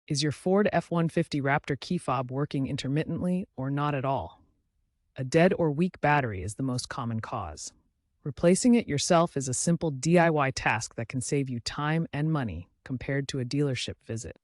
Is your Ford F-150 Raptor key fob working intermittently or not at all? A dead or weak battery is the most common cause. Replacing it yourself is a simple DIY task that can save you time and money compared to a dealership visit.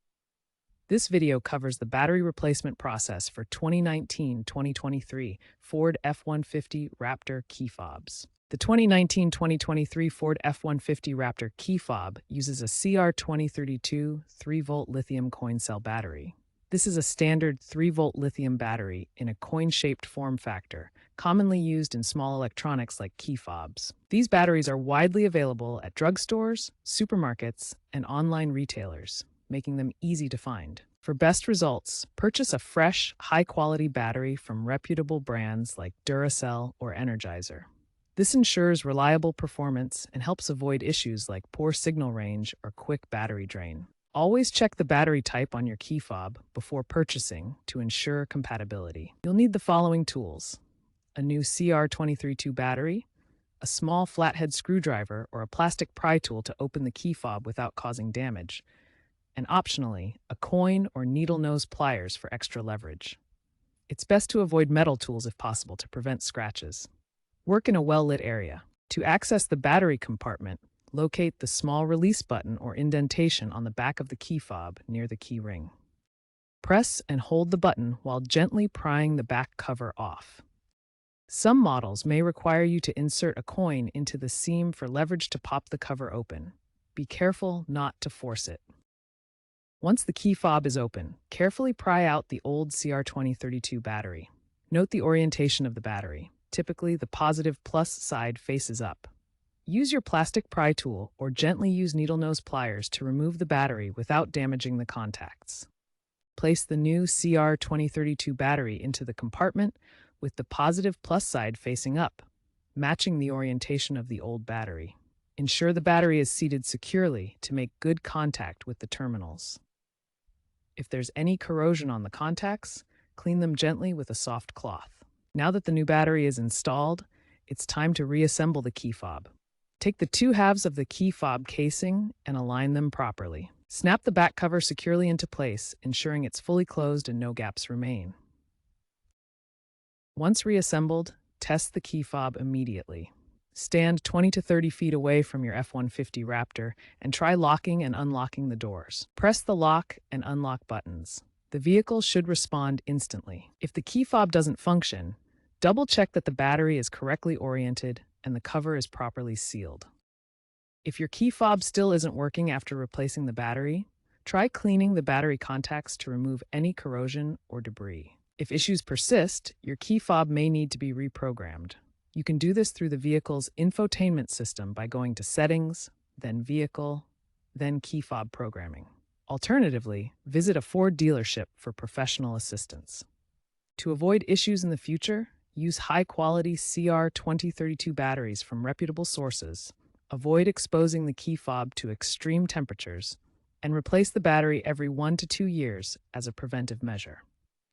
This video covers the battery replacement process for 2019-2023 Ford F-150 Raptor key fobs. The 2019-2023 Ford F-150 Raptor key fob uses a CR2032 3-volt lithium coin cell battery. This is a standard 3-volt lithium battery in a coin-shaped form factor, commonly used in small electronics like key fobs. These batteries are widely available at drugstores, supermarkets, and online retailers, making them easy to find. For best results, purchase a fresh, high-quality battery from reputable brands like Duracell or Energizer. This ensures reliable performance and helps avoid issues like poor signal range or quick battery drain. Always check the battery type on your key fob before purchasing to ensure compatibility. You'll need the following tools: a new CR2032 battery, a small flathead screwdriver or a plastic pry tool to open the key fob without causing damage, and optionally, a coin or needle nose pliers for extra leverage. It's best to avoid metal tools if possible to prevent scratches. Work in a well-lit area. To access the battery compartment, locate the small release button or indentation on the back of the key fob near the key ring. Press and hold the button while gently prying the back cover off. Some models may require you to insert a coin into the seam for leverage to pop the cover open. Be careful not to force it. Once the key fob is open, carefully pry out the old CR2032 battery. Note the orientation of the battery. Typically, the positive plus side faces up. Use your plastic pry tool or gently use needle nose pliers to remove the battery without damaging the contacts. Place the new CR2032 battery into the compartment with the positive plus side facing up, matching the orientation of the old battery. Ensure the battery is seated securely to make good contact with the terminals. If there's any corrosion on the contacts, clean them gently with a soft cloth. Now that the new battery is installed, it's time to reassemble the key fob. Take the two halves of the key fob casing and align them properly. Snap the back cover securely into place, ensuring it's fully closed and no gaps remain. Once reassembled, test the key fob immediately. Stand 20 to 30 feet away from your F-150 Raptor and try locking and unlocking the doors. Press the lock and unlock buttons. The vehicle should respond instantly. If the key fob doesn't function, double-check that the battery is correctly oriented and the cover is properly sealed. If your key fob still isn't working after replacing the battery, try cleaning the battery contacts to remove any corrosion or debris. If issues persist, your key fob may need to be reprogrammed. You can do this through the vehicle's infotainment system by going to Settings, then Vehicle, then Key Fob Programming. Alternatively, visit a Ford dealership for professional assistance. To avoid issues in the future, use high-quality CR2032 batteries from reputable sources, avoid exposing the key fob to extreme temperatures, and replace the battery every 1 to 2 years as a preventive measure.